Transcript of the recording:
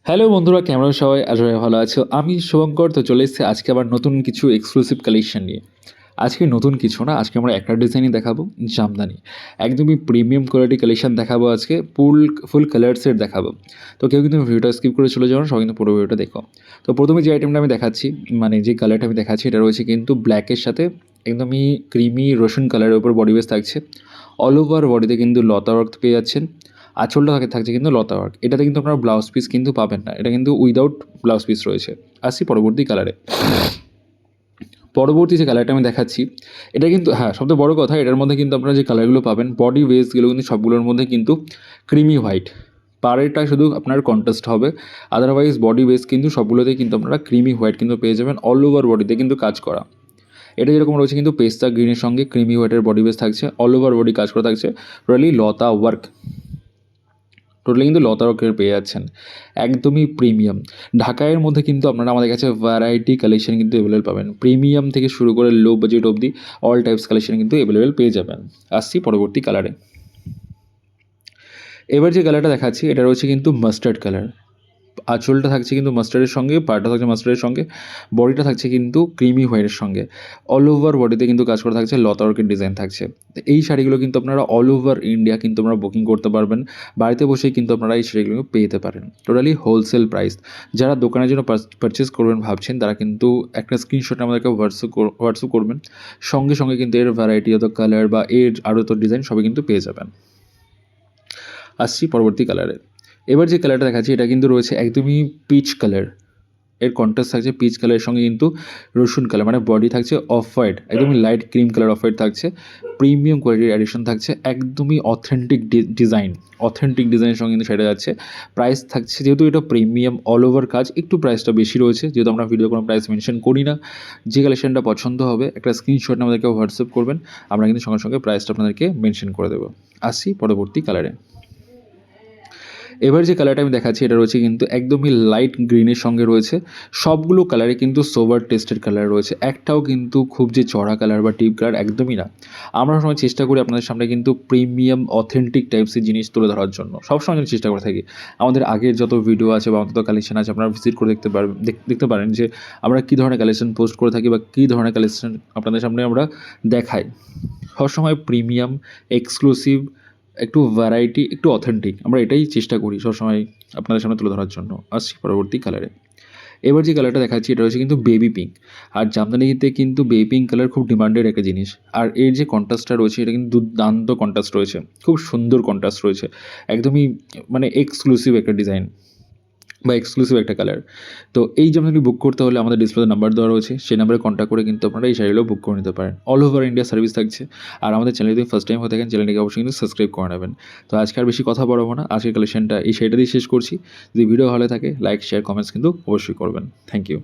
Hello বন্ধুরা, কেমন আছো সবাই? আশা করি ভালো আছো। আমি শুভঙ্কর। তো চলে এসেছি আজকে আবার নতুন কিছু এক্সক্লুসিভ কালেকশন নিয়ে। আজকে নতুন কিছু না, আজকে আমরা একটা ডিজাইনই দেখাবো, জামদানি। একদমই প্রিমিয়াম কোয়ালিটি কালেকশন দেখাবো আজকে, ফুল কালার সেট দেখাবো। তো কেউ কিন্তু ভিডিওটা স্কিপ করে চলে যাও না, সবাই কিন্তু পুরো ভিডিওটা দেখো। তো প্রথমে যে আইটেমটা আমি দেখাচ্ছি, মানে যে কালারটা আমি দেখাচ্ছি, এটা রয়েছে কিন্তু ব্ল্যাকের সাথে একদমই ক্রিমি রসুন কালারের উপর বডি বেস থাকছে। অল ওভার বডিতে কিন্তু লতা ওয়ার্ক পেয়ে যাচ্ছেন। আঁচলটা থাকছে কিন্তু লতা ওয়ার্ক। এটাতে কিন্তু আপনারা ব্লাউজ পিস কিন্তু পাবেন না, এটা কিন্তু উইদাউট ব্লাউজ পিস রয়েছে। আসছি পরবর্তী কালারে। পরবর্তী যে কালারটা আমি দেখাচ্ছি, এটা কিন্তু সবথেকে বড় কথা, এটার মধ্যে কিন্তু আপনারা যে কালারগুলো পাবেন, বডি বেসগুলো কিন্তু সবগুলোর মধ্যে কিন্তু ক্রিমি হোয়াইট। পাড়েরটা শুধু আপনার কন্ট্রাস্ট হবে, আদারওয়াইজ বডি বেস কিন্তু সবগুলোতেই কিন্তু আপনারা ক্রিমি হোয়াইট কিন্তু পেয়ে যাবেন, অল ওভার বডিতে কিন্তু কাজ করা। এটা যেরকম রয়েছে কিন্তু পেস্তা গ্রিনের সঙ্গে ক্রিমি হোয়াইটের বডি বেস থাকছে, অল ওভার বডি কাজ করা থাকছে, টোটালি লতা ওয়ার্ক। টোটালি কিন্তু লতা ওয়ার্কের পেয়ে যাচ্ছেন, একদমই প্রিমিয়াম। ঢাকাইয়ের মধ্যে কিন্তু আপনারা আমাদের কাছে ভ্যারাইটি কালেকশন কিন্তু অ্যাভেলেবেল পাবেন, প্রিমিয়াম থেকে শুরু করে লো বাজেট অবধি অল টাইপস কালেকশন কিন্তু অ্যাভেলেবেল পেয়ে যাবেন। আসছি পরবর্তী কালারে। এবার যে কালারটা দেখাচ্ছি, এটা রয়েছে কিন্তু মাস্টার্ড কালার। আঁচলটা থাকছে কিন্তু মাস্টার্ডের সঙ্গে, পাড়টা থাকছে মাস্টার্ডের সঙ্গে, বডিটা থাকছে কিন্তু ক্রিমি হোয়াইটের সঙ্গে। অল ওভার বডিতে কিন্তু কাজ করা থাকছে, লতা ওয়ার্কের ডিজাইন থাকছে। তো এই শাড়িগুলো কিন্তু আপনারা অল ওভার ইন্ডিয়া কিন্তু আপনারা বুকিং করতে পারবেন, বাড়িতে বসেই কিন্তু আপনারা এই শাড়িগুলো পেয়ে যেতে পারেন, টোটালি হোলসেল প্রাইস। যারা দোকানের জন্য পারচেস করবেন ভাবছেন, তারা কিন্তু একটা স্ক্রিনশট আমাদেরকে হোয়াটসঅ্যাপ করবেন, সঙ্গে সঙ্গে কিন্তু এর ভ্যারাইটি অত কালার বা এর আরও তো ডিজাইন সবই কিন্তু পেয়ে যাবেন। আসছি পরবর্তী কালারে। এবার যে কালারটা দেখাচ্ছি, এটা কিন্তু রয়েছে একদমই পিচ কালার। এর কন্ট্রাস্ট থাকছে পিচ কালারের সঙ্গে কিন্তু রসুন কালার, মানে বডি থাকছে অফ হোয়াইট, একদমই light cream colour off white থাকছে। প্রিমিয়াম কোয়ালিটির অ্যাডিশন থাকছে, একদমই অথেন্টিক ডিজাইনের সঙ্গে কিন্তু সেটা যাচ্ছে। প্রাইস থাকছে, যেহেতু এটা প্রিমিয়াম অল ওভার কাজ, একটু প্রাইসটা বেশি রয়েছে, যেহেতু আমরা ভিডিও কোনো প্রাইস মেনশন করি না। যে কালেকশনটা পছন্দ হবে একটা স্ক্রিনশট আমাদেরকে হোয়াটসঅ্যাপ করবেন, আমরা কিন্তু সঙ্গে সঙ্গে প্রাইসটা আপনাদেরকে মেনশন করে দেবো। আসছি পরবর্তী কালারে। এবার যে কালারটা আমি দেখাচ্ছি, এটা রয়েছে কিন্তু একদমই লাইট গ্রিনের সঙ্গে রয়েছে। সবগুলো কালারে কিন্তু সোবার টেস্টেড কালার রয়েছে, একটাও কিন্তু খুব যে চড়া কালার বা ডিপ কালার একদমই না। আমরা সময় চেষ্টা করি আপনাদের সামনে কিন্তু প্রিমিয়াম অথেন্টিক টাইপসের জিনিস তুলে ধরার জন্য, সবসময় যেন চেষ্টা করে থাকি। আমাদের আগের যত ভিডিও আছে বা অন্তত কালেকশন আছে, আপনারা ভিজিট করে দেখতে পারেন যে আমরা কী ধরনের কালেকশন পোস্ট করে থাকি বা কী ধরনের কালেকশন আপনাদের সামনে আমরা দেখাই। সবসময় প্রিমিয়াম, এক্সক্লুসিভ, একটু ভ্যারাইটি, একটু অথেন্টিক, আমরা এটাই চেষ্টা করি সবসময় আপনাদের সামনে তুলে ধরার জন্য। আসছি পরবর্তী কালারে। এবার যে কালারটা দেখাচ্ছি, এটা হচ্ছে কিন্তু বেবি পিঙ্ক। আর জামদানিতে কিন্তু বেবি পিঙ্ক কালার খুব ডিমান্ডেড একটা জিনিস। আর এর যে কন্ট্রাস্টটা রয়েছে, এটা কিন্তু দুর্দান্ত কন্ট্রাস্ট রয়েছে, খুব সুন্দর কন্ট্রাস্ট রয়েছে, একদমই মানে এক্সক্লুসিভ একটা ডিজাইন বা এক্সক্লুসিভ একটা কালার। তো এই জামদানি বুক করতে হলে আমাদের ডিসপ্লেতে নাম্বার দেওয়া রয়েছে, সেই নাম্বারে কন্ট্যাক্ট করে কিন্তু আপনারা এই শাড়িগুলো বুক করে নিতে পারেন। অল ওভার ইন্ডিয়া সার্ভিস থাকছে। আর আমাদের চ্যানেল যদি ফার্স্ট টাইম হয়ে থাকেন, চ্যানেলটিকে অবশ্যই কিন্তু সাবস্ক্রাইব করে নেবেন। তো আজকে আর বেশি কথা বাড়াবো না, আজকের কালেকশনটা এই শাড়িটা দিয়ে শেষ করছি। যদি ভিডিও ভালো থাকে, লাইক, শেয়ার, কমেন্টস কিন্তু অবশ্যই করবেন। Thank you.